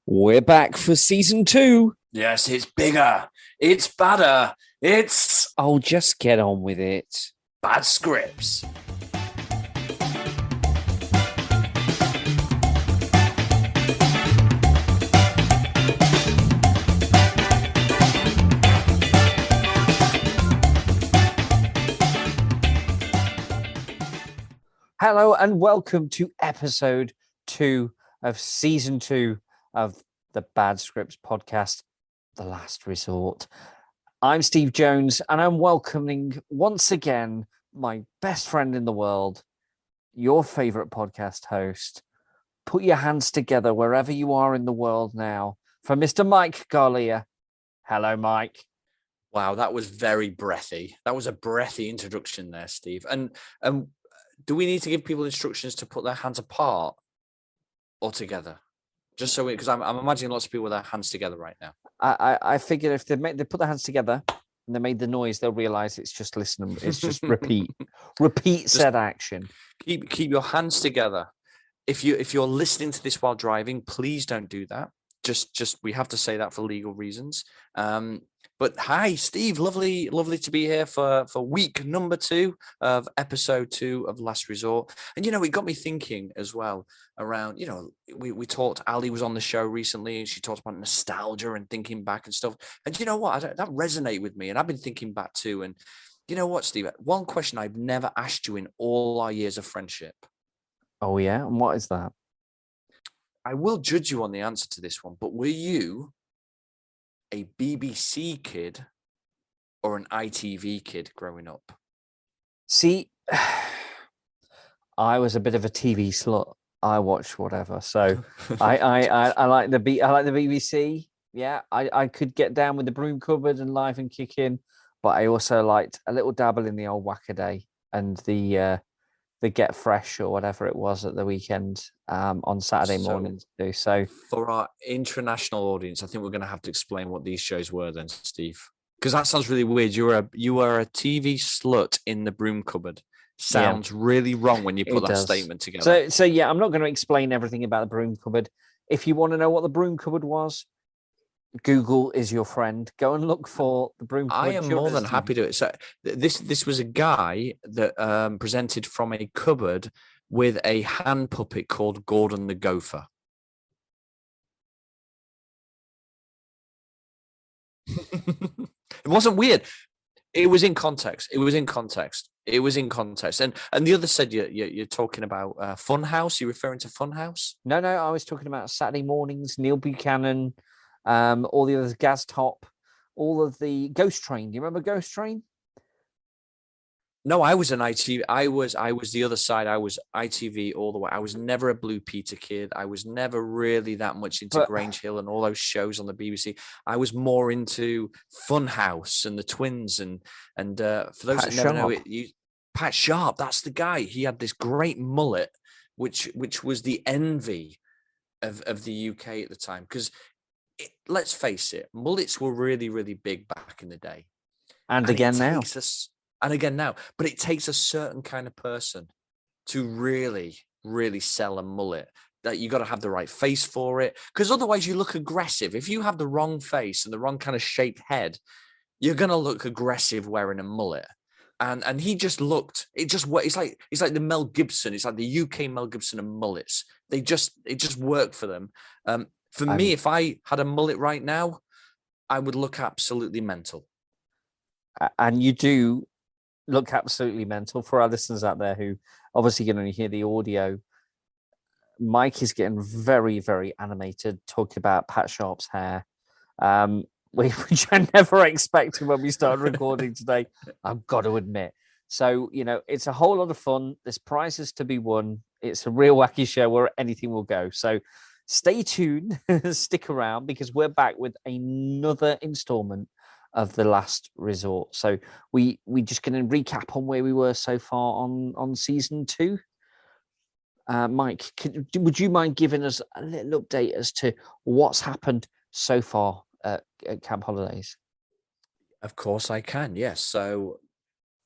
We're back for season 2. Yes, it's bigger. It's badder. It's Oh, just get on with it. bad scripts. Hello and welcome to episode 2 of season 2 of the Bad Scripts podcast, The Last Resort. I'm Steve Jones and I'm welcoming once again my best friend in the world, your favorite podcast host. Put your hands together wherever you are in the world now for Mr. Mike Garlia. Hello, Mike. Wow, that was very breathy. That was a breathy introduction there, Steve. And do we need to give people instructions to put their hands apart or together? Just so because I'm imagining lots of people with their hands together right now. I figured if they put their hands together and they made the noise, they'll realize it's just listening. It's just repeat said action. Keep your hands together. If you're listening to this while driving, please don't do that. Just we have to say that for legal reasons. But hi, Steve. Lovely to be here for week number 2 of episode 2 of Last Resort. And it got me thinking as well around, we talked, Ali was on the show recently and she talked about nostalgia and thinking back and stuff. And you know what? That resonated with me. And I've been thinking back too. And you know what, Steve? One question I've never asked you in all our years of friendship. Oh, yeah? And what is that? I will judge you on the answer to this one, but were you a BBC kid or an ITV kid growing up? See, I was a bit of a TV slut. I watched whatever. So I like the BBC. Yeah, I could get down with the Broom Cupboard and Live and Kicking, but I also liked a little dabble in the old Wackaday and the Get Fresh or whatever it was at the weekend on Saturday mornings too. So for our international audience, I think we're going to have to explain what these shows were then, Steve, because that sounds really weird. You were a TV slut in the Broom Cupboard. Sounds really wrong when you put that statement together. So yeah, I'm not going to explain everything about the Broom Cupboard. If you want to know what the Broom Cupboard was, Google is your friend. Go and look for the Broom Cupboard. I am more than happy to. So this was a guy that presented from a cupboard with a hand puppet called Gordon the Gopher. It wasn't weird. It was in context. And the other said you're talking about Funhouse. You're referring to Funhouse? No, I was talking about Saturday mornings, Neil Buchanan, all the others, Gaz Top, all of the Ghost Train. Do you remember Ghost Train? No, I was an ITV. I was the other side. I was ITV all the way. I was never a Blue Peter kid. I was never really that much into Grange Hill and all those shows on the BBC. I was more into Funhouse and the Twins and for those that never know it, Pat Sharp. That's the guy. He had this great mullet, which was the envy of the UK at the time. Because let's face it, mullets were really, really big back in the day, and again now. But it takes a certain kind of person to really, really sell a mullet. That you got to have the right face for it, because otherwise you look aggressive. If you have the wrong face and the wrong kind of shaped head, you're gonna look aggressive wearing a mullet. And he just looked. It's like the Mel Gibson. It's like the UK Mel Gibson and mullets. It just worked for them. For me, if I had a mullet right now, I would look absolutely mental. And you do look absolutely mental. For our listeners out there who obviously can only hear the audio, Mike is getting very, very animated talking about Pat Sharp's hair, which I never expected when we started recording today, I've got to admit. So, it's a whole lot of fun. There's prizes to be won. It's a real wacky show where anything will go. So stay tuned, stick around, because we're back with another installment of The Last Resort. So we just going to recap on where we were so far on season 2. Mike, would you mind giving us a little update as to what's happened so far at Camp Holidays? Of course I can, yes. So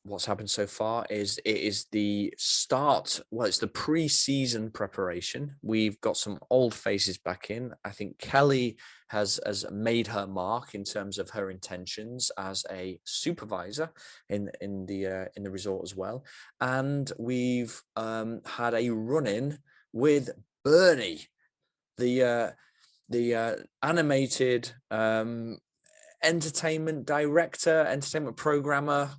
what's happened so far is it is the start. Well, it's the pre-season preparation. We've got some old faces back in. I think Kelly has made her mark in terms of her intentions as a supervisor in the resort as well. And we've had a run-in with Bernie, the animated entertainment director, entertainment programmer,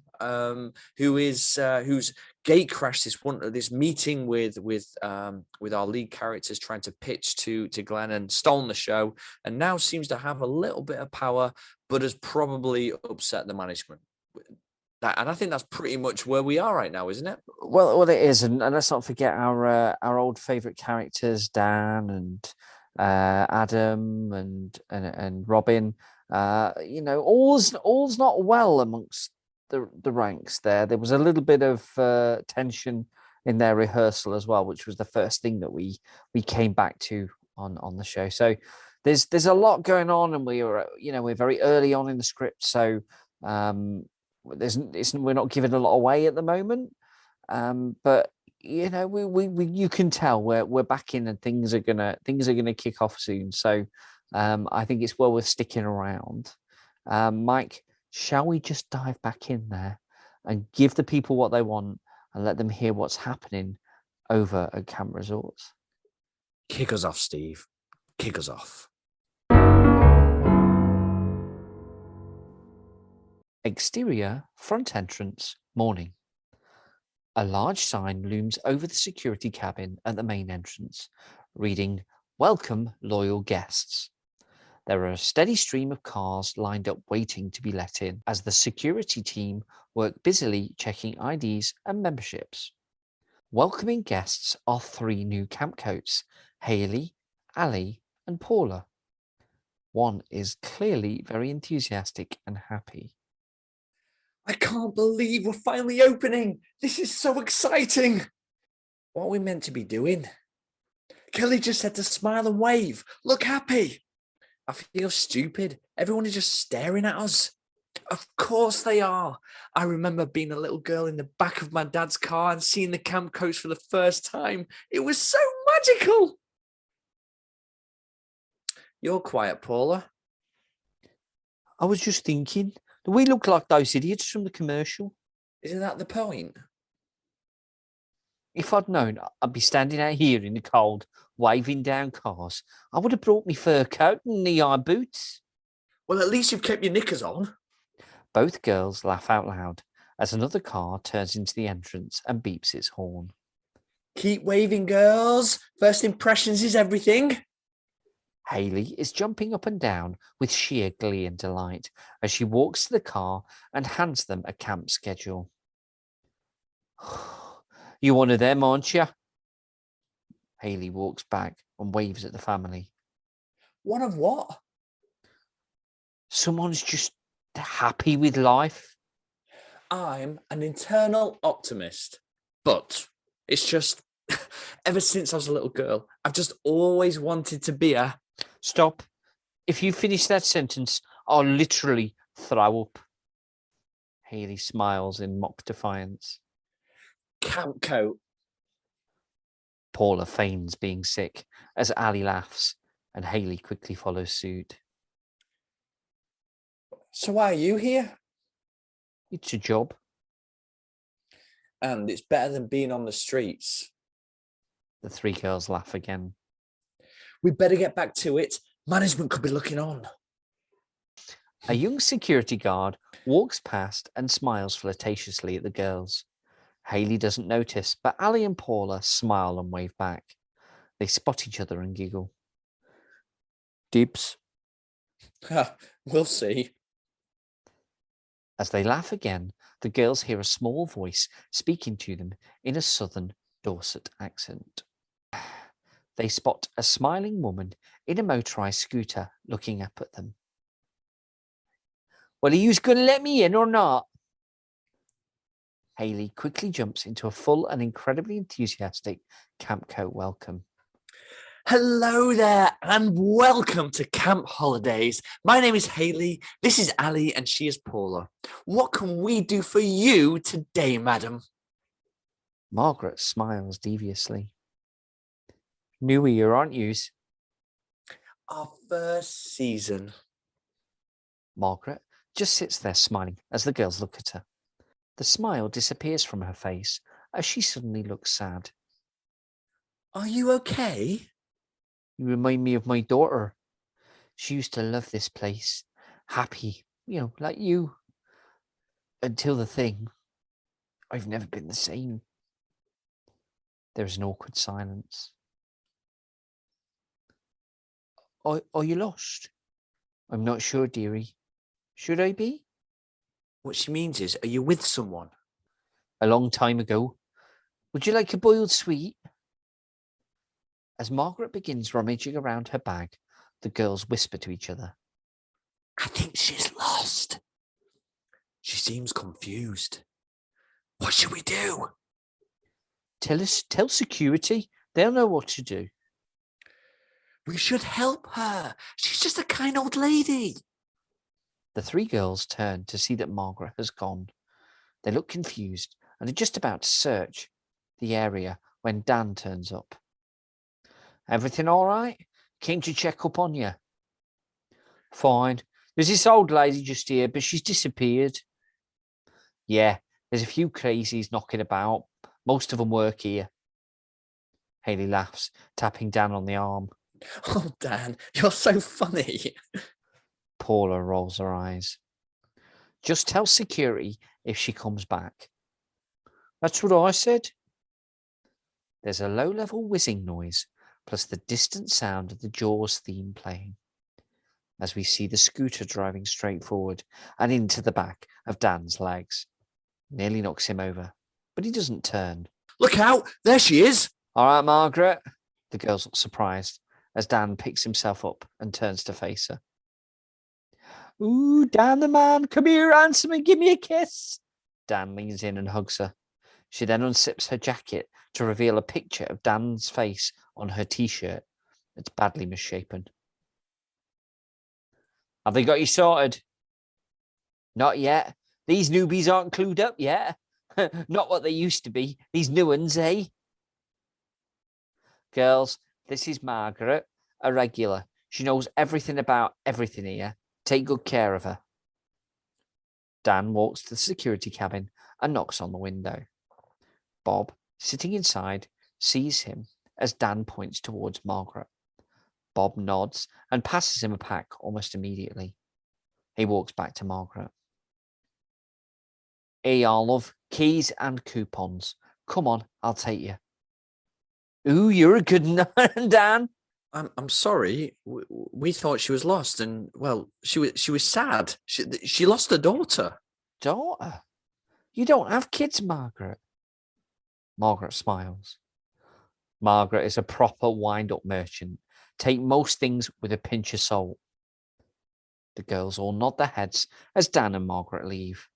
who's gate crashed this meeting with our lead characters, trying to pitch to Glenn, and stolen the show, and now seems to have a little bit of power, but has probably upset the management. And I think that's pretty much where we are right now, isn't it? Well, it is, and let's not forget our old favorite characters, Dan and Adam and Robin. All's not well amongst the ranks there. There was a little bit of tension in their rehearsal as well, which was the first thing that we came back to on the show. So there's a lot going on, and we're very early on in the script, so we're not giving a lot away at the moment. But you can tell we're back in, and things are gonna kick off soon. So I think it's well worth sticking around. Mike, shall we just dive back in there and give the people what they want and let them hear what's happening over at Camp Resorts? Kick us off, Steve. Kick us off. Exterior, front entrance, morning. A large sign looms over the security cabin at the main entrance, reading, "Welcome, loyal guests." There are a steady stream of cars lined up waiting to be let in as the security team work busily checking IDs and memberships. Welcoming guests are 3 new CampCoats, Hayley, Ali, and Paula. One is clearly very enthusiastic and happy. I can't believe we're finally opening. This is so exciting. What are we meant to be doing? Kelly just said to smile and wave. Look happy. I feel stupid. Everyone is just staring at us. Of course they are. I remember being a little girl in the back of my dad's car and seeing the CampCoats for the first time. It was so magical. You're quiet, Paula. I was just thinking, do we look like those idiots from the commercial? Isn't that the point? If I'd known I'd be standing out here in the cold, waving down cars, I would have brought me fur coat and knee-high boots. Well, at least you've kept your knickers on. Both girls laugh out loud as another car turns into the entrance and beeps its horn. Keep waving, girls. First impressions is everything. Hayley is jumping up and down with sheer glee and delight as she walks to the car and hands them a camp schedule. "You one of them, aren't you?" Hayley walks back and waves at the family. One of what? Someone's just happy with life. I'm an internal optimist, but it's just ever since I was a little girl, I've just always wanted to be a... Stop. If you finish that sentence, I'll literally throw up. Hayley smiles in mock defiance. CampCoat. Paula feigns being sick as Ali laughs, and Hayley quickly follows suit. So why are you here? It's a job. And it's better than being on the streets. The 3 girls laugh again. We better get back to it. Management could be looking on. A young security guard walks past and smiles flirtatiously at the girls. Hayley doesn't notice, but Ali and Paula smile and wave back. They spot each other and giggle. Dibs. We'll see. As they laugh again, the girls hear a small voice speaking to them in a southern Dorset accent. They spot a smiling woman in a motorised scooter looking up at them. "Well, are you going to let me in or not?" Hayley quickly jumps into a full and incredibly enthusiastic CampCoat welcome. Hello there, and welcome to Camp Holidays. My name is Hayley, this is Ali, and she is Paula. What can we do for you today, madam? Margaret smiles deviously. New year, aren't yous? Our first season. Margaret just sits there smiling as the girls look at her. The smile disappears from her face as she suddenly looks sad. Are you okay? You remind me of my daughter. She used to love this place. Happy, like you. Until the thing. I've never been the same. There's an awkward silence. Are you lost? I'm not sure, dearie. Should I be? What she means is, are you with someone? A long time ago. Would you like a boiled sweet? As Margaret begins rummaging around her bag, the girls whisper to each other. I think she's lost. She seems confused. What should we do? Tell security. They'll know what to do. We should help her. She's just a kind old lady. The three girls turn to see that Margaret has gone. They look confused and are just about to search the area when Dan turns up. Everything all right? Came to check up on you. Fine. There's this old lady just here, but she's disappeared. Yeah, there's a few crazies knocking about. Most of them work here. Hayley laughs, tapping Dan on the arm. Oh, Dan, you're so funny. Paula rolls her eyes. Just tell security if she comes back. That's what I said. There's a low-level whizzing noise, plus the distant sound of the Jaws theme playing, as we see the scooter driving straight forward and into the back of Dan's legs. Nearly knocks him over, but he doesn't turn. Look out! There she is! All right, Margaret. The girls look surprised as Dan picks himself up and turns to face her. Ooh, Dan the man, come here, handsome, and give me a kiss. Dan leans in and hugs her. She then unzips her jacket to reveal a picture of Dan's face on her t-shirt. It's badly misshapen. Have they got you sorted? Not yet. These newbies aren't clued up yet. Not what they used to be. These new ones, eh? Girls, this is Margaret, a regular. She knows everything about everything here. Take good care of her. Dan walks to the security cabin and knocks on the window. Bob, sitting inside, sees him as Dan points towards Margaret. Bob nods and passes him a pack almost immediately. He walks back to Margaret. Here, love, keys and coupons. Come on, I'll take you. Ooh, you're a good one, Dan. I'm sorry. We thought she was lost, and well, she was sad. She lost her daughter. Daughter? You don't have kids, Margaret. Margaret smiles. Margaret is a proper wind-up merchant. Take most things with a pinch of salt. The girls all nod their heads as Dan and Margaret leave.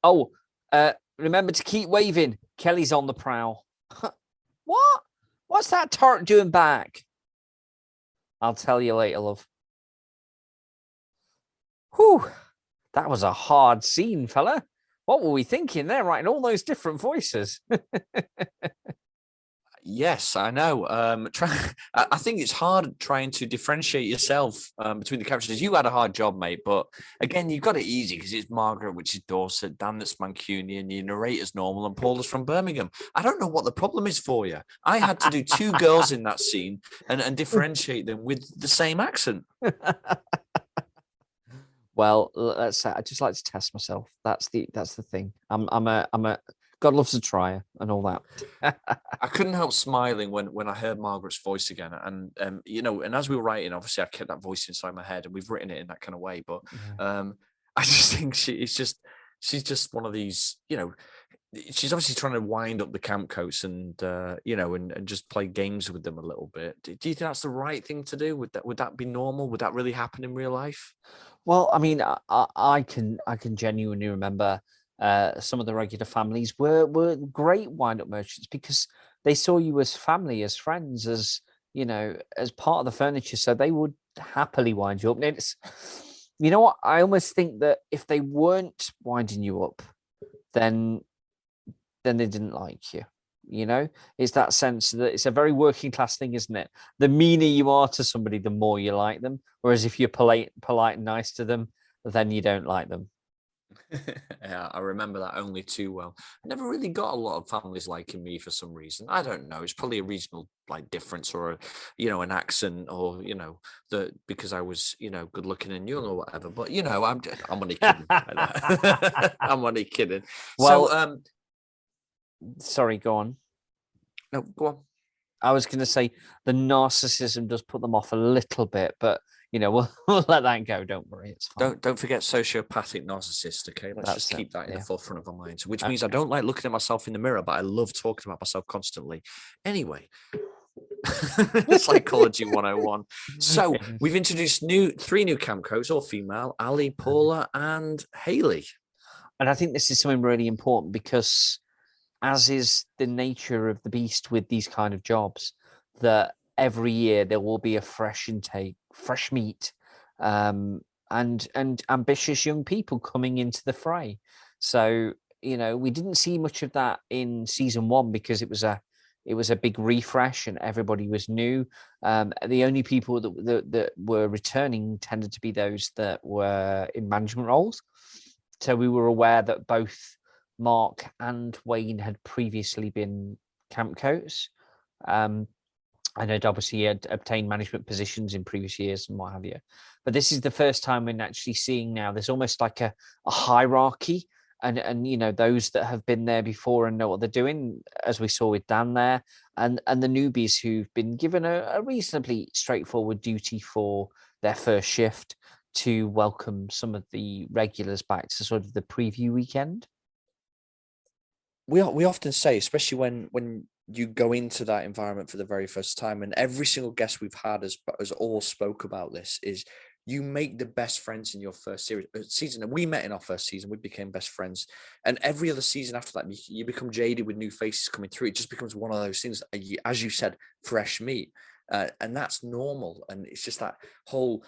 Oh, remember to keep waving. Kelly's on the prowl. What? What's that tart doing back? I'll tell you later, love. Whew, that was a hard scene, fella. What were we thinking there, writing all those different voices? Yes, I know. I think it's hard trying to differentiate yourself between the characters. You had a hard job, mate, but again, you've got it easy because it's Margaret, which is Dorset, Dan that's Mancunian, your narrator's normal, and Paula's from Birmingham. I don't know what the problem is for you. I had to do two girls in that scene and differentiate them with the same accent. Well, let's say I just like to test myself. That's the thing. I'm a God loves a trier and all that. I couldn't help smiling when I heard Margaret's voice again, and and as we were writing, obviously I kept that voice inside my head, and we've written it in that kind of way. But I just think she's just one of these, she's obviously trying to wind up the CampCoats and and just play games with them a little bit. Do you think that's the right thing to do? Would that be normal? Would that really happen in real life? Well, I mean, I can genuinely remember some of the regular families were great wind-up merchants because they saw you as family, as friends, as as part of the furniture. So they would happily wind you up. And it's, you know what? I almost think that if they weren't winding you up, then they didn't like you. It's that sense that it's a very working class thing, isn't it? The meaner you are to somebody, the more you like them. Whereas if you're polite and nice to them, then you don't like them. Yeah, I remember that only too well. I never really got a lot of families liking me for some reason. I don't know. It's probably a regional difference, or an accent, or because I was good looking and young or whatever. But I'm only kidding. I'm only kidding. Well, so sorry, go on. No, go on. I was going to say the narcissism does put them off a little bit, but we'll let that go. Don't worry, it's fine. Don't forget sociopathic narcissist. Okay, let's just keep that in the forefront of our minds. Which means I don't like looking at myself in the mirror, but I love talking about myself constantly. Anyway, Psychology 101. So we've introduced three new CampCoats, all female: Ali, Paula, and Hayley. And I think this is something really important because, as is the nature of the beast with these kind of jobs, that every year there will be a fresh intake, fresh meat, and ambitious young people coming into the fray. So we didn't see much of that in season 1 because it was a big refresh and everybody was new. The only people that were returning tended to be those that were in management roles. So we were aware that both Mark and Wayne had previously been CampCoats. And had obviously obtained management positions in previous years and what have you. But this is the first time we're actually seeing now there's almost like a hierarchy, and those that have been there before and know what they're doing, as we saw with Dan there, and the newbies who've been given a reasonably straightforward duty for their first shift to welcome some of the regulars back to sort of the preview weekend. We often say, especially when you go into that environment for the very first time, and every single guest we've had has all spoke about this, is you make the best friends in your first season. And we met in our first season, we became best friends. And every other season after that, you become jaded with new faces coming through. It just becomes one of those things, as you said, fresh meat. And that's normal. And it's just that whole,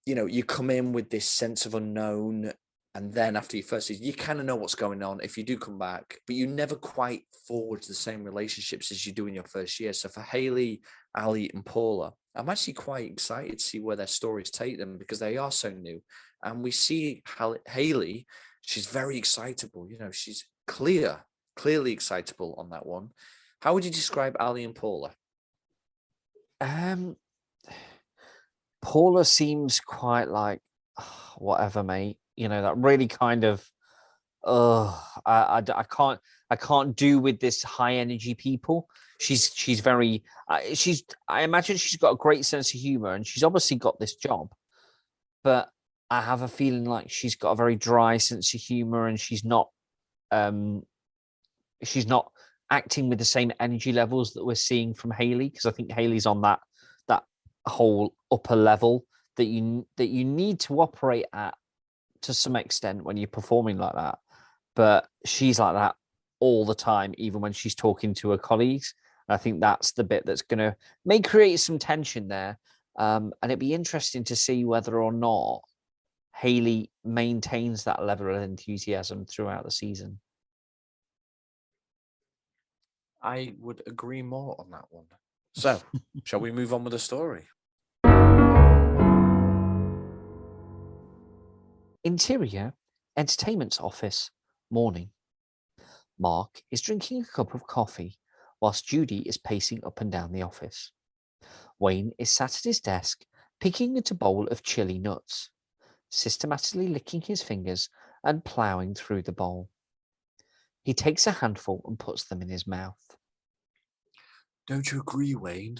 you come in with this sense of unknown. And then after your first season, you kind of know what's going on if you do come back, but you never quite forge the same relationships as you do in your first year. So for Hayley, Ali, and Paula, I'm actually quite excited to see where their stories take them because they are so new. And we see Hayley, she's very excitable. She's clearly excitable on that one. How would you describe Ali and Paula? Paula seems quite like, whatever, mate. That really kind of, I can't do with this high energy people. She's very, I imagine she's got a great sense of humor and she's obviously got this job, but I have a feeling like she's got a very dry sense of humor and she's not acting with the same energy levels that we're seeing from Hayley, because I think Hayley's on that whole upper level that you need to operate at to some extent when you're performing like that. But she's like that all the time, even when she's talking to her colleagues. And I think that's the bit that's going to create some tension there. And it'd be interesting to see whether or not Hayley maintains that level of enthusiasm throughout the season. I would agree more on that one. So, shall we move on with the story? Interior, entertainment's office, morning. Mark is drinking a cup of coffee whilst Judy is pacing up and down the office. Wayne is sat at his desk, picking at a bowl of chili nuts, systematically licking his fingers and ploughing through the bowl. He takes a handful and puts them in his mouth. Don't you agree, Wayne?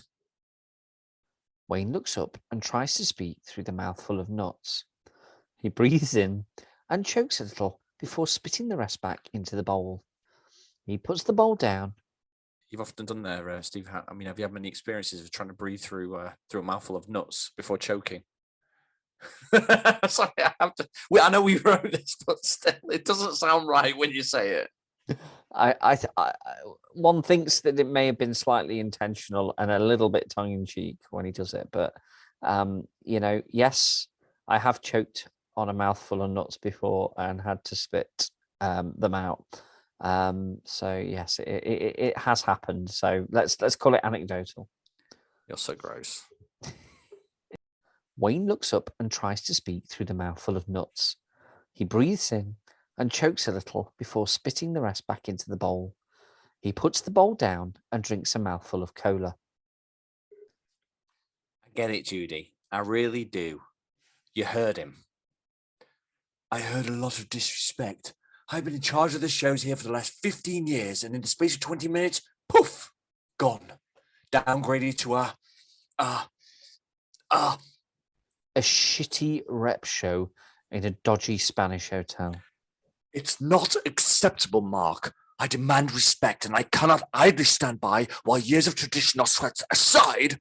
Wayne looks up and tries to speak through the mouthful of nuts. He breathes in and chokes a little before spitting the rest back into the bowl. He puts the bowl down. You've often done there, Steve. Have you had many experiences of trying to breathe through a mouthful of nuts before choking? Sorry, I know we wrote this, but still, it doesn't sound right when you say it. One thinks that it may have been slightly intentional and a little bit tongue in cheek when he does it, but yes, I have choked on a mouthful of nuts before and had to spit them out. So yes, it has happened. So let's call it anecdotal. You're so gross. Wayne looks up and tries to speak through the mouthful of nuts. He breathes in and chokes a little before spitting the rest back into the bowl. He puts the bowl down and drinks a mouthful of cola. I get it, Judy. I really do. You heard him. I heard a lot of disrespect. I've been in charge of the shows here for the last 15 years, and in the space of 20 minutes, poof, gone. Downgraded to a shitty rep show in a dodgy Spanish hotel. It's not acceptable, Mark. I demand respect, and I cannot idly stand by while years of tradition are swept aside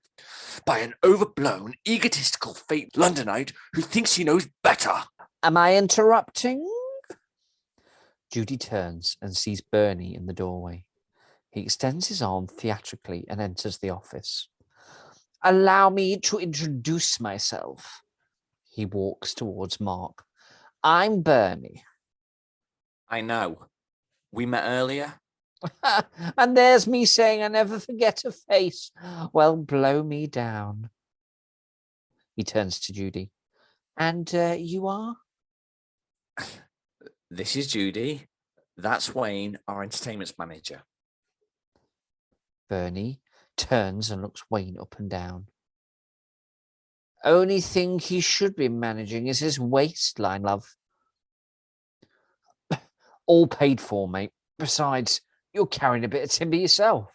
by an overblown, egotistical, fake Londonite who thinks he knows better. Am I interrupting? Judy turns and sees Bernie in the doorway. He extends his arm theatrically and enters the office. Allow me to introduce myself. He walks towards Mark. I'm Bernie. I know. We met earlier. And there's me saying I never forget a face. Well, blow me down. He turns to Judy. And you are? This is Judy. That's Wayne, our entertainment manager. Bernie turns and looks Wayne up and down. Only thing he should be managing is his waistline, love. All paid for, mate. Besides, you're carrying a bit of timber yourself.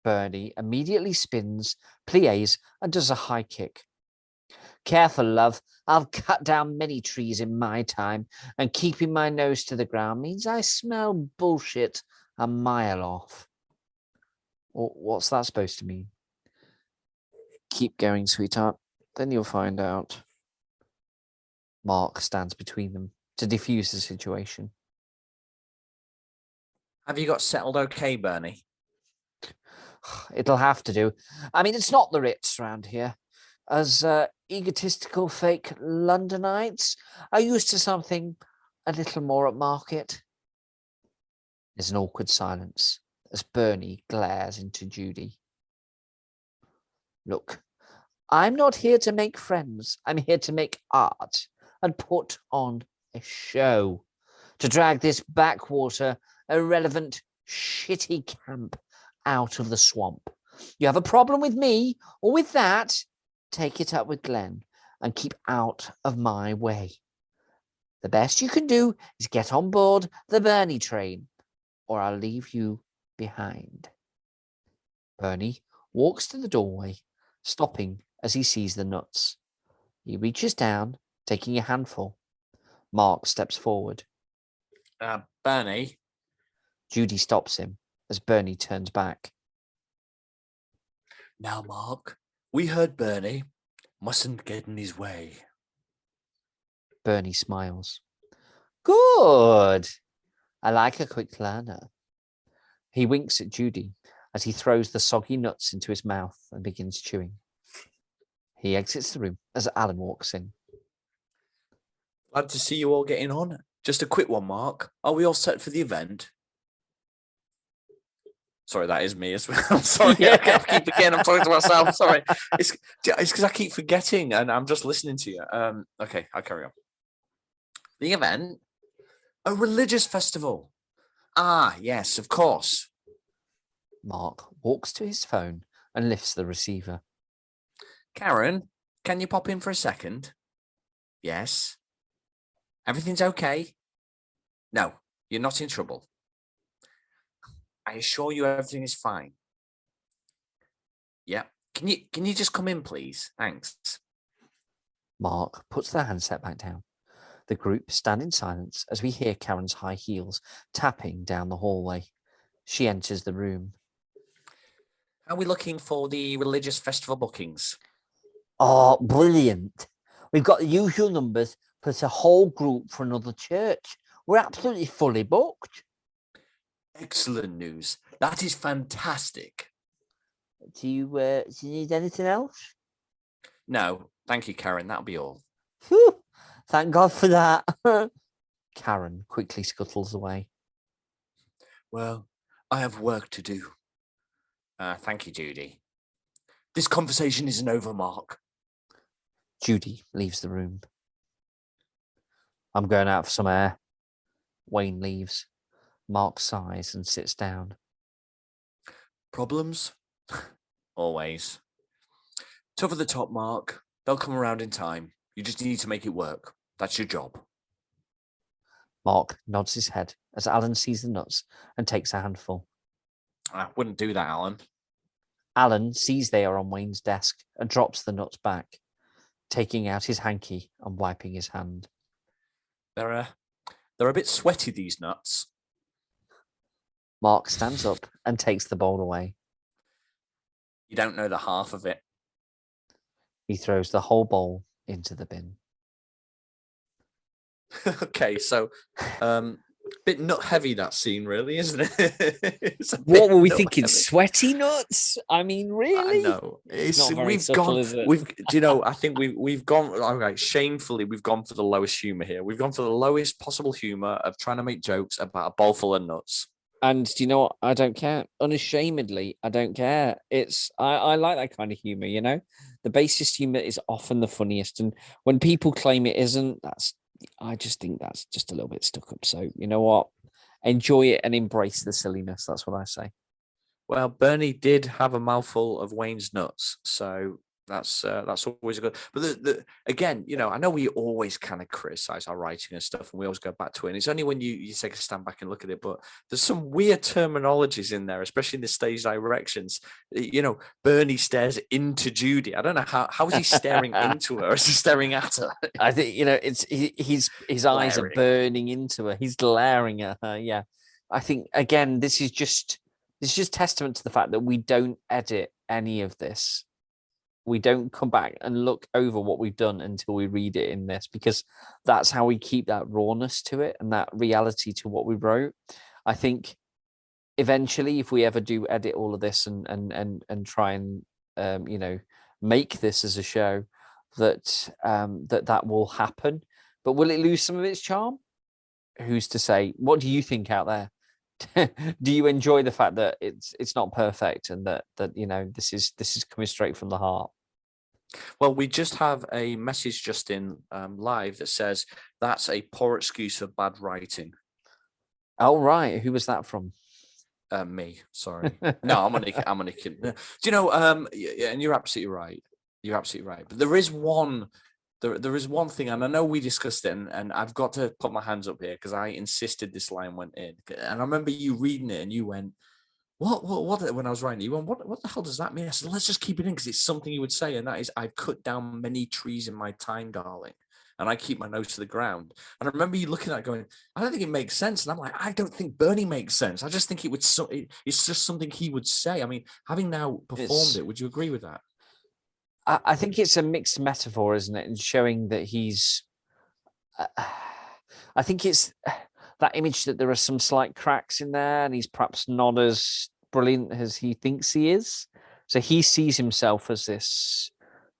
Bernie immediately spins, plies, and does a high kick. Careful, love. I've cut down many trees in my time, and keeping my nose to the ground means I smell bullshit a mile off. What's that supposed to mean? Keep going, sweetheart. Then you'll find out. Mark stands between them to defuse the situation. Have you got settled okay, Bernie? It'll have to do. I mean, it's not the Ritz around here. As egotistical fake Londonites are used to something a little more upmarket. There's an awkward silence as Bernie glares into Judy. Look, I'm not here to make friends. I'm here to make art and put on a show. To drag this backwater, irrelevant, shitty camp out of the swamp. You have a problem with me or with that? Take it up with Glenn and keep out of my way. The best you can do is get on board the Bernie train, or I'll leave you behind. Bernie walks to the doorway, stopping as he sees the nuts. He reaches down, taking a handful. Mark steps forward. Bernie? Judy stops him as Bernie turns back. Now, Mark, we heard Bernie. Mustn't get in his way. Bernie smiles. Good. I like a quick learner. He winks at Judy as he throws the soggy nuts into his mouth and begins chewing. He exits the room as Alan walks in. Glad to see you all getting on. Just a quick one, Mark. Are we all set for the event? Sorry, that is me as well. I'm sorry, yeah. I keep forgetting. I'm talking to myself. Sorry. It's because I keep forgetting and I'm just listening to you. Okay, I'll carry on. The event? A religious festival. Ah, yes, of course. Mark walks to his phone and lifts the receiver. Karen, can you pop in for a second? Yes. Everything's okay? No, you're not in trouble. I assure you everything is fine. Yeah. Can you just come in, please? Thanks. Mark puts the handset back down. The group stand in silence as we hear Karen's high heels tapping down the hallway. She enters the room. Are we looking for the religious festival bookings? Oh, brilliant. We've got the usual numbers plus a whole group for another church. We're absolutely fully booked. Excellent news. That is fantastic. Do you need anything else? No, thank you, Karen. That'll be all. Whew, thank God for that. Karen quickly scuttles away. Well, I have work to do. Thank you, Judy. This conversation isn't over, Mark. Judy leaves the room. I'm going out for some air. Wayne leaves. Mark sighs and sits down. Problems? Always. Tough at the top, Mark. They'll come around in time. You just need to make it work. That's your job. Mark nods his head as Alan sees the nuts and takes a handful. I wouldn't do that, Alan. Alan sees they are on Wayne's desk and drops the nuts back, taking out his hanky and wiping his hand. They're a bit sweaty, these nuts. Mark stands up and takes the bowl away. You don't know the half of it. He throws the whole bowl into the bin. Okay, so bit nut heavy, that scene, really, isn't it? What were we thinking? Heavy. Sweaty nuts? I mean, really? I know. We've gone. Is it? Do you know? I think we've gone. Okay, shamefully, we've gone for the lowest humor here. We've gone for the lowest possible humor of trying to make jokes about a bowl full of nuts. And do you know what? I don't care. Unashamedly, I don't care. I like that kind of humor. You know, the basest humor is often the funniest, and when people claim it isn't, I just think that's just a little bit stuck up. So you know what? Enjoy it and embrace the silliness. That's what I say. Well, Bernie did have a mouthful of Wayne's nuts, so that's always good. But again, you know, I know we always kind of criticize our writing and stuff, and we always go back to it. And it's only when you take a stand back and look at it. But there's some weird terminologies in there, especially in the stage directions. You know, Bernie stares into Judy. I don't know how is he staring into her? Or is he staring at her? I think his eyes are burning into her. He's glaring at her. Yeah, I think again, this is just testament to the fact that we don't edit any of this. We don't come back and look over what we've done until we read it in this, because that's how we keep that rawness to it and that reality to what we wrote. I think eventually, if we ever do edit all of this and try and you know, make this as a show, that will happen. But will it lose some of its charm? Who's to say? What do you think out there? Do you enjoy the fact that it's not perfect and that you know this is coming straight from the heart? Well, we just have a message just in live that says that's a poor excuse for bad writing. Oh right, who was that from? Me, sorry. No, I'm only kidding. Do you know? Yeah, and you're absolutely right. You're absolutely right. But there is one. There is one thing, and I know we discussed it, and I've got to put my hands up here because I insisted this line went in. And I remember you reading it, and you went, "What?" When I was writing it, you went, "What the hell does that mean?" I said, "Let's just keep it in because it's something you would say, and that is, I've cut down many trees in my time, darling, and I keep my nose to the ground." And I remember you looking at it going, "I don't think it makes sense," and I'm like, "I don't think Bernie makes sense. I just think it's just something he would say." I mean, having now performed it, would you agree with that? I think it's a mixed metaphor, isn't it? And showing that he's. I think it's that image that there are some slight cracks in there, and he's perhaps not as brilliant as he thinks he is. So he sees himself as this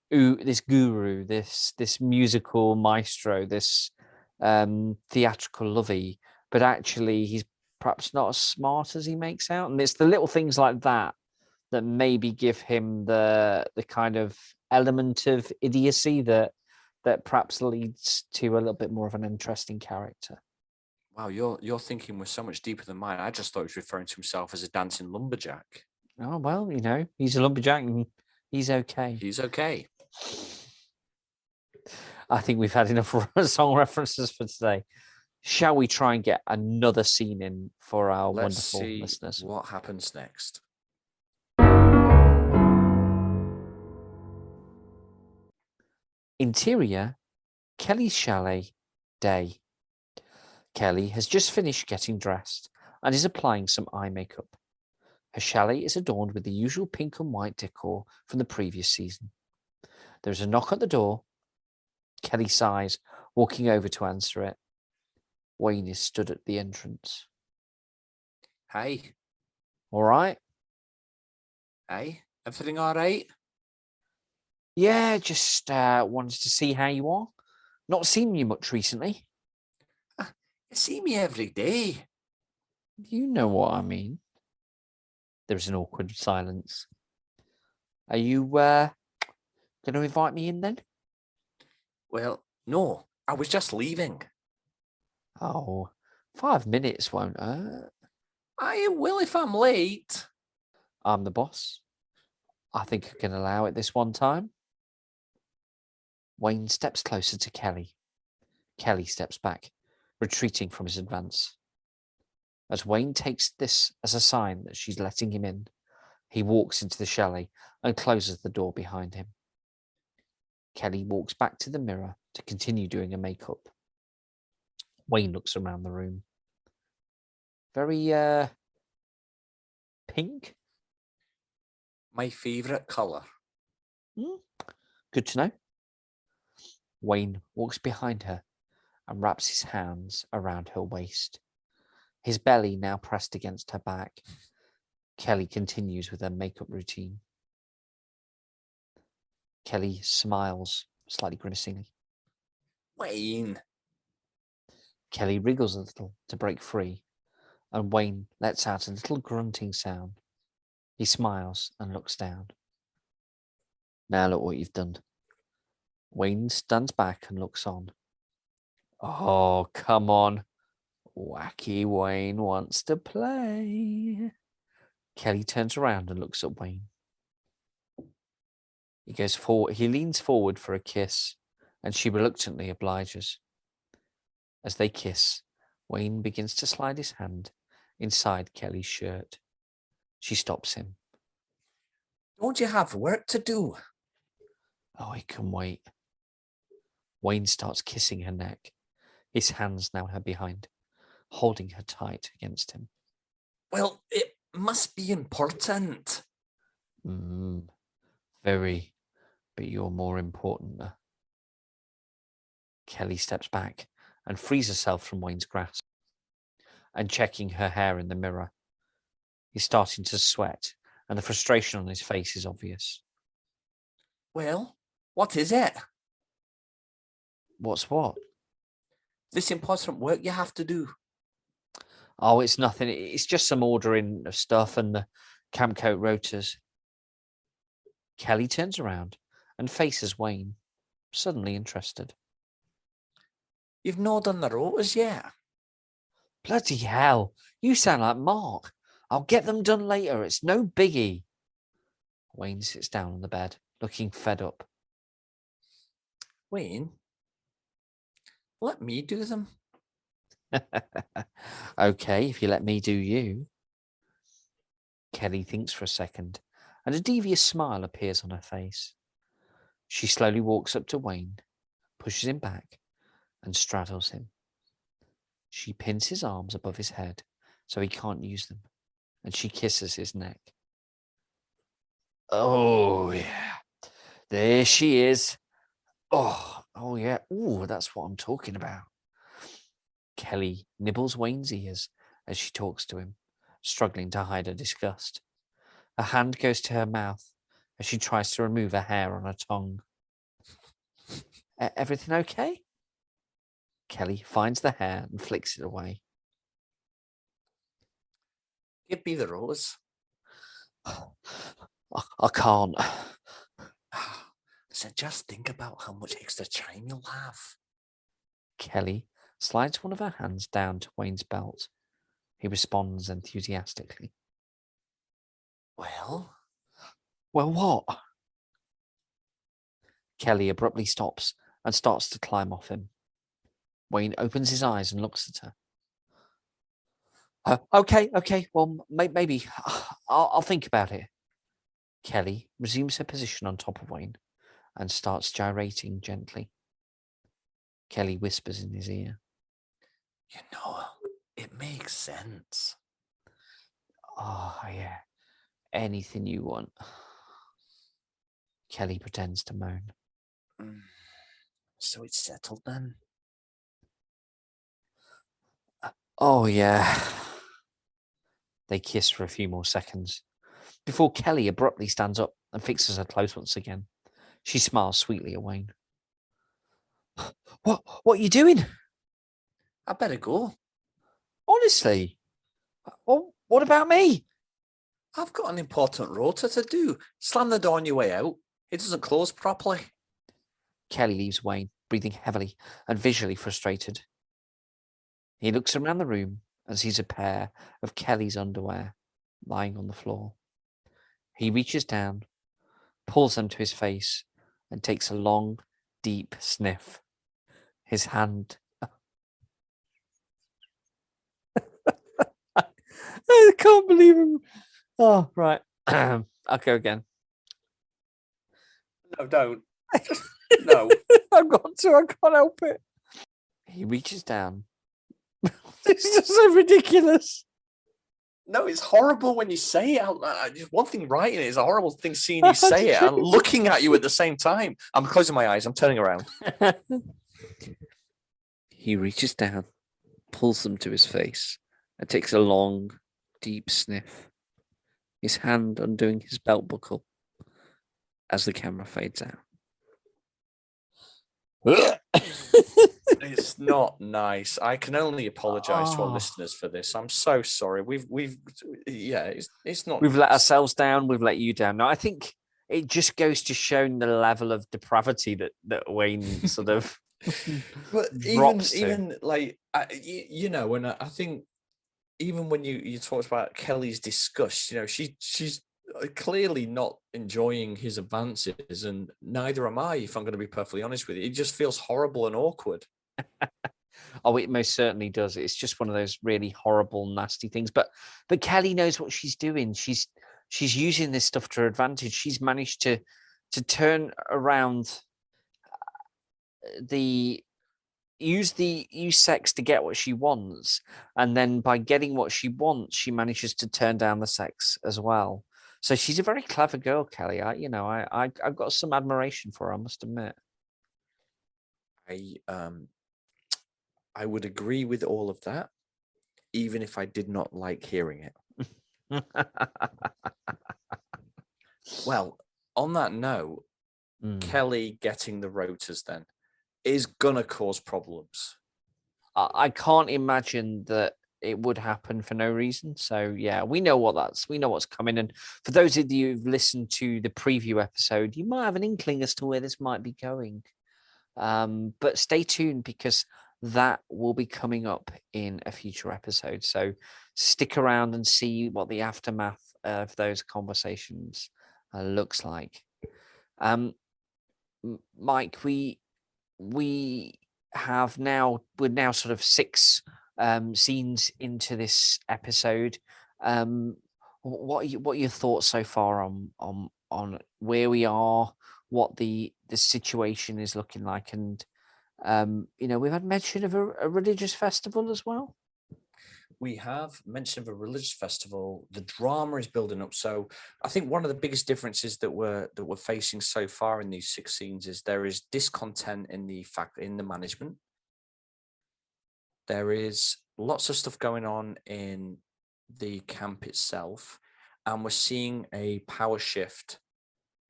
guru, this musical maestro, this theatrical lovey, but actually he's perhaps not as smart as he makes out. And it's the little things like that that maybe give him the kind of element of idiocy that perhaps leads to a little bit more of an interesting character. Wow, your thinking was so much deeper than mine. I just thought he was referring to himself as a dancing lumberjack. Oh well, you know, he's a lumberjack and he's okay. He's okay. I think we've had enough song references for today. Shall we try and get another scene in for our wonderful listeners? What happens next? Interior, Kelly's chalet, day. Kelly has just finished getting dressed and is applying some eye makeup. Her chalet is adorned with the usual pink and white decor from the previous season. There is a knock at the door. Kelly sighs, walking over to answer it. Wayne is stood at the entrance. Hi. All right? Hi. Everything all right? Yeah, just wanted to see how you are. Not seen you much recently. You see me every day. You know what I mean. There's an awkward silence. Are you going to invite me in then? Well, no, I was just leaving. Oh, 5 minutes won't hurt. I will if I'm late. I'm the boss. I think I can allow it this one time. Wayne steps closer to Kelly. Kelly steps back, retreating from his advance. As Wayne takes this as a sign that she's letting him in, he walks into the chalet and closes the door behind him. Kelly walks back to the mirror to continue doing her makeup. Wayne looks around the room. Very, pink? My favourite colour. Good to know. Wayne walks behind her and wraps his hands around her waist, his belly now pressed against her back. Kelly continues with her makeup routine. Kelly smiles, slightly grimacingly. Wayne. Kelly wriggles a little to break free, and Wayne lets out a little grunting sound. He smiles and looks down. Now look what you've done. Wayne stands back and looks on. Oh, come on. Wacky Wayne wants to play. Kelly turns around and looks at Wayne. He goes forward. He leans forward for a kiss, and she reluctantly obliges. As they kiss, Wayne begins to slide his hand inside Kelly's shirt. She stops him. Don't you have work to do? Oh, he can wait. Wayne starts kissing her neck, his hands now her behind, holding her tight against him. Well, it must be important. Very, but you're more important. Kelly steps back and frees herself from Wayne's grasp and checking her hair in the mirror. He's starting to sweat and the frustration on his face is obvious. Well, what is it? What's what? This important work you have to do. Oh, it's nothing. It's just some ordering of stuff and the CampCoat rotors. Kelly turns around and faces Wayne, suddenly interested. You've not done the rotors yet. Bloody hell, you sound like Mark. I'll get them done later. It's no biggie. Wayne sits down on the bed, looking fed up. Wayne, let me do them. Okay, if you let me do you. Kelly thinks for a second, and a devious smile appears on her face. She slowly walks up to Wayne, pushes him back, and straddles him. She pins his arms above his head so he can't use them, and she kisses his neck. Oh, yeah. There she is. Oh, yeah. Ooh, that's what I'm talking about. Kelly nibbles Wayne's ears as she talks to him, struggling to hide her disgust. Her hand goes to her mouth as she tries to remove her hair on her tongue. Everything okay? Kelly finds the hair and flicks it away. Give me the rotors. I can't. So just think about how much extra time you'll have. Kelly slides one of her hands down to Wayne's belt. He responds enthusiastically. Well, What? Kelly abruptly stops and starts to climb off him. Wayne opens his eyes and looks at her. Okay. Well, maybe. I'll think about it. Kelly resumes her position on top of Wayne and starts gyrating gently. Kelly whispers in his ear. you know, it makes sense. Oh, yeah. Anything you want. Kelly pretends to moan. So it's settled then? Oh, yeah. They kiss for a few more seconds before Kelly abruptly stands up and fixes her clothes once again. She smiles sweetly at Wayne. What are you doing? I better go. Honestly? Well, what about me? I've got an important rota to do. Slam the door on your way out. It doesn't close properly. Kelly leaves Wayne, breathing heavily and visually frustrated. He looks around the room and sees a pair of Kelly's underwear lying on the floor. He reaches down, pulls them to his face, and takes a long, deep sniff. His hand. I can't believe him. Oh, right. I'll go again. No, don't. No. I've got to. I can't help it. He reaches down. This is just so ridiculous. No, it's horrible when you say it out loud. Just one thing writing it is a horrible thing seeing you say it and looking at you at the same time. I'm closing my eyes. I'm turning around. He reaches down, pulls them to his face, and takes a long, deep sniff. His hand undoing his belt buckle as the camera fades out. It's not nice. I can only apologize to our Oh. listeners for this. I'm so sorry. It's not. We've let ourselves down. We've let you down. No, I think it just goes to show the level of depravity that Wayne sort of. But drops to. even like and I think even when you talked about Kelly's disgust, she's clearly not enjoying his advances, and neither am I. If I'm going to be perfectly honest with you, it just feels horrible and awkward. Oh, it most certainly does. It's just one of those really horrible, nasty things. But Kelly knows what she's doing. She's using this stuff to her advantage. She's managed to turn around use sex to get what she wants, and then by getting what she wants, she manages to turn down the sex as well. So she's a very clever girl, Kelly. I've got some admiration for her, I must admit. I would agree with all of that, even if I did not like hearing it. Well, on that note, Kelly getting the rotors then is gonna cause problems. I can't imagine that it would happen for no reason. So yeah, we know what's coming. And for those of you who've listened to the preview episode, you might have an inkling as to where this might be going. But stay tuned, because that will be coming up in a future episode. So stick around and see what the aftermath of those conversations looks like. Mike, we're now sort of 6 scenes into this episode. What are your thoughts so far on where we are, what the situation is looking like, and we've had mention of a religious festival as well. We have mention of a religious festival. The drama is building up. So I think one of the biggest differences that we're facing so far in these 6 scenes is there is discontent in the management. There is lots of stuff going on in the camp itself, and we're seeing a power shift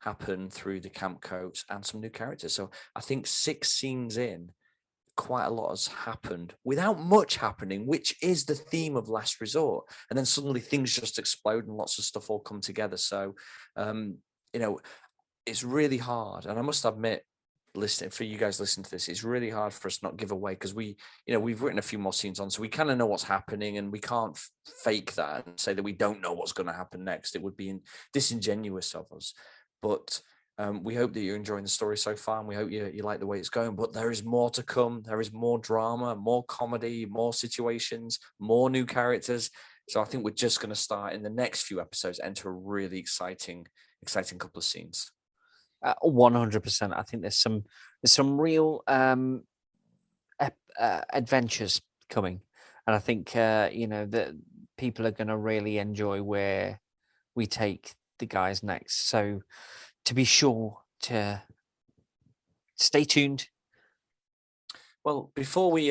happen through the CampCoats and some new characters. So I think 6 scenes in, quite a lot has happened without much happening, which is the theme of Last Resort. And then suddenly things just explode and lots of stuff all come together. So, it's really hard. And I must admit, for you guys listening to this, it's really hard for us not give away, because we've written a few more scenes on, so we kind of know what's happening, and we can't fake that and say that we don't know what's going to happen next. It would be disingenuous of us. But we hope that you're enjoying the story so far, and we hope you like the way it's going. But there is more to come. There is more drama, more comedy, more situations, more new characters. So I think we're just going to start in the next few episodes, enter a really exciting couple of scenes. 100%. I think there's some real adventures coming, and I think that people are going to really enjoy where we take the guys next. So to be sure to stay tuned. Well, before we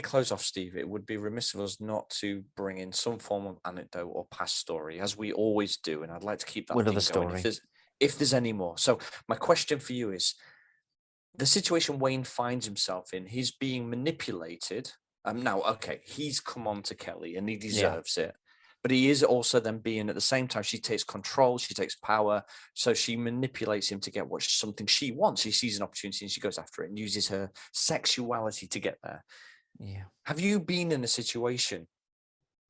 close off, Steve, it would be remiss of us not to bring in some form of anecdote or past story, as we always do, and I'd like to keep that Another thing going. story. If there's any more, so my question for you is: the situation Wayne finds himself in, he's being manipulated. Now, okay, he's come on to Kelly, and he deserves it. But he is also then being at the same time, she takes control, she takes power. So she manipulates him to get something she wants. She sees an opportunity and she goes after it and uses her sexuality to get there. Yeah. Have you been in a situation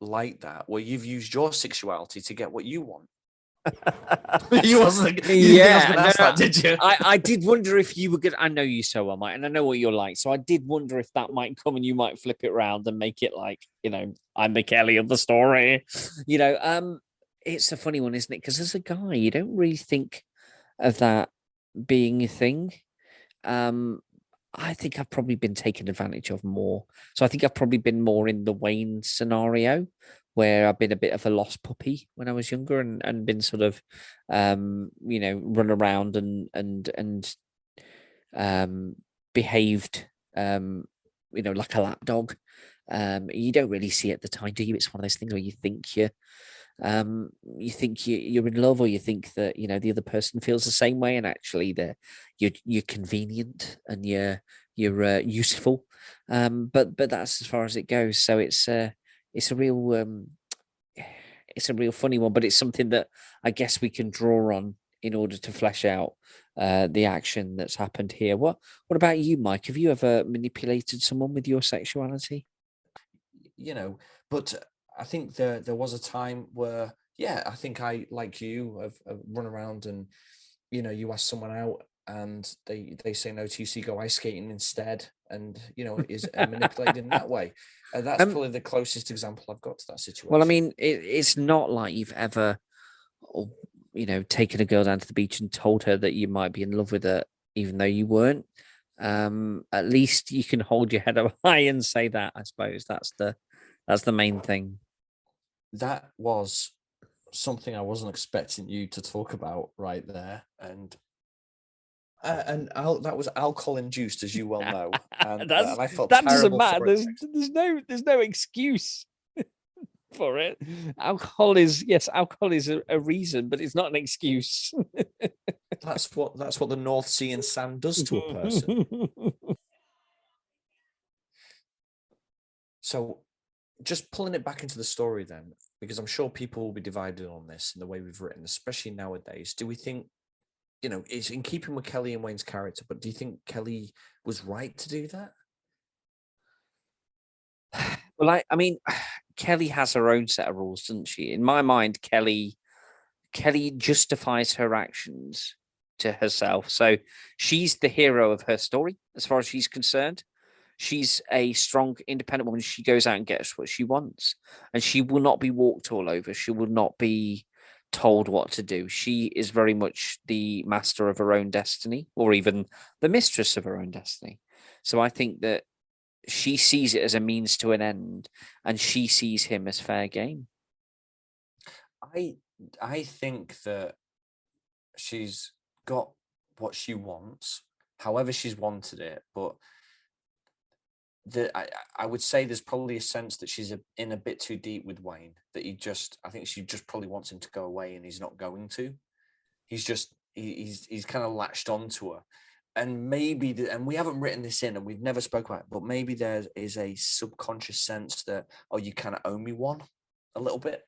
like that where you've used your sexuality to get what you want? You didn't think I was going to ask that, did you? I did wonder if you were good. I know you so well, Mike, and I know what you're like. So I did wonder if that might come and you might flip it around and make it like, I'm the Kelly of the story. It's a funny one, isn't it? Because as a guy, you don't really think of that being a thing. I think I've probably been taken advantage of more. So I think I've probably been more in the Wayne scenario where I've been a bit of a lost puppy when I was younger and been sort of, run around and behaved, like a lapdog. You don't really see it at the time, do you? It's one of those things where you think you're in love, or you think that the other person feels the same way, and actually you're convenient and you're useful, but that's as far as it goes. So it's a real funny one, but it's something that I guess we can draw on in order to flesh out the action that's happened here. What about you, Mike? Have you ever manipulated someone with your sexuality? But I think there was a time where, I think I, like you, have run around and, you ask someone out and they say no to you, so you go ice skating instead, and, is manipulated in that way. That's probably the closest example I've got to that situation. Well, I mean, it's not like you've ever, taken a girl down to the beach and told her that you might be in love with her, even though you weren't. At least you can hold your head up high and say that. I suppose that's the main thing. That was something I wasn't expecting you to talk about right there, and that was alcohol induced, as you well know. And I felt that terrible. Doesn't matter. There's no excuse for it. Alcohol is a reason, but it's not an excuse. That's what the North Sea and sand does to a person. So, just pulling it back into the story then, because I'm sure people will be divided on this in the way we've written, especially nowadays. Do we think, it's in keeping with Kelly and Wayne's character, but do you think Kelly was right to do that? Well, I mean, Kelly has her own set of rules, doesn't she? In my mind, Kelly justifies her actions to herself. So she's the hero of her story, as far as she's concerned. She's a strong, independent woman. She goes out and gets what she wants, and she will not be walked all over. She will not be told what to do. She is very much the master of her own destiny, or even the mistress of her own destiny. So I think that she sees it as a means to an end, and she sees him as fair game. I think that she's got what she wants, however she's wanted it, but I would say there's probably a sense that she's in a bit too deep with Wayne, that I think she just probably wants him to go away, and he's not going to. He's kind of latched onto her, and maybe and we haven't written this in, and we've never spoke about it, but maybe there is a subconscious sense that, oh, you kind of owe me one a little bit.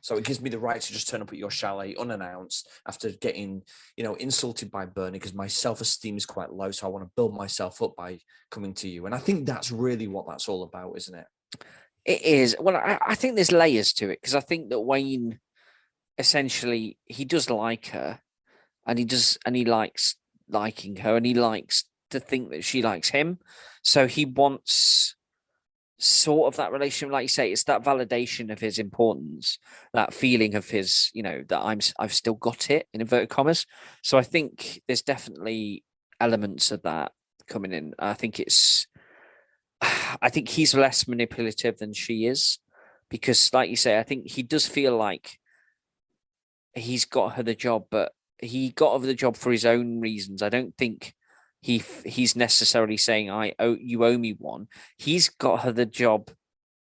So it gives me the right to just turn up at your chalet unannounced after getting, insulted by Bernie, because my self-esteem is quite low. So I want to build myself up by coming to you. And I think that's really what that's all about, isn't it? It is. Well, I think there's layers to it, because I think that Wayne, essentially, he does like her, and he likes liking her, and he likes to think that she likes him. So he wants sort of that relationship, like you say, it's that validation of his importance, that feeling of his, that I've still got it, in inverted commas. So I think there's definitely elements of that coming in. I think he's less manipulative than she is, because, like you say, I think he does feel like he's got her the job, but he got her the job for his own reasons. I don't think he's necessarily saying you owe me one. He's got her the job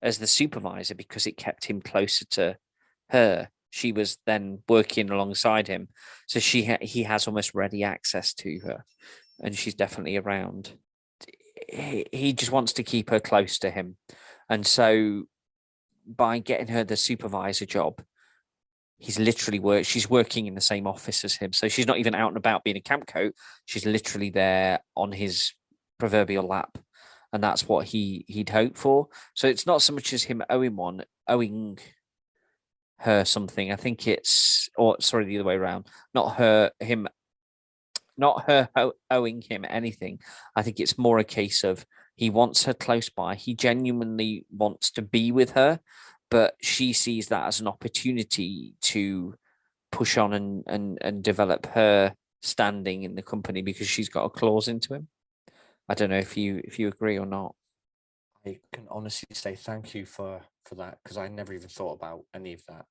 as the supervisor because it kept him closer to her. She was then working alongside him, so he has almost ready access to her, and she's definitely around. He just wants to keep her close to him, and so by getting her the supervisor job, she's working in the same office as him, so she's not even out and about being a CampCoat. She's literally there on his proverbial lap, and that's what he'd hoped for. So it's not so much as him owing her something. I think the other way around. Not her owing him anything. I think it's more a case of he wants her close by. He genuinely wants to be with her, but she sees that as an opportunity to push on and develop her standing in the company because she's got a clause into him. I don't know if you agree or not. I can honestly say thank you for that, because I never even thought about any of that.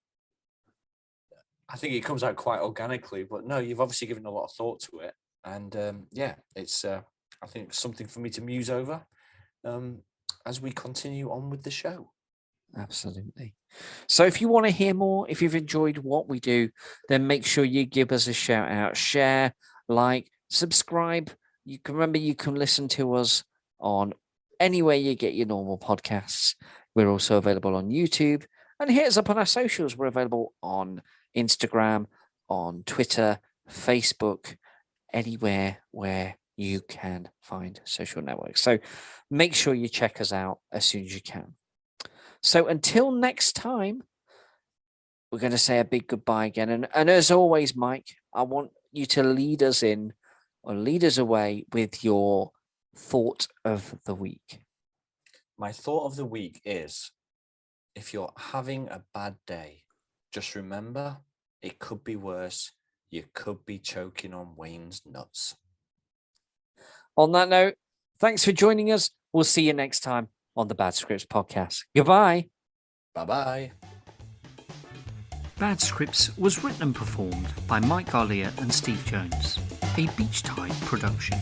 I think it comes out quite organically, but no, you've obviously given a lot of thought to it, and it's I think something for me to muse over as we continue on with the show. Absolutely. So if you want to hear more, if you've enjoyed what we do, then make sure you give us a shout out, share, like, subscribe. You can listen to us on anywhere you get your normal podcasts. We're also available on YouTube, and hit us up on our socials. We're available on Instagram, on Twitter, Facebook, anywhere where you can find social networks. So make sure you check us out as soon as you can. So until next time, we're going to say a big goodbye again. And as always, Mike, I want you to lead us in or lead us away with your thought of the week. My thought of the week is, if you're having a bad day, just remember it could be worse. You could be choking on Wayne's nuts. On that note, thanks for joining us. We'll see you next time on the Bad Scripts podcast. Goodbye. Bye-bye. Bad Scripts was written and performed by Mike Garlia and Steve Jones, a Beach Tide production.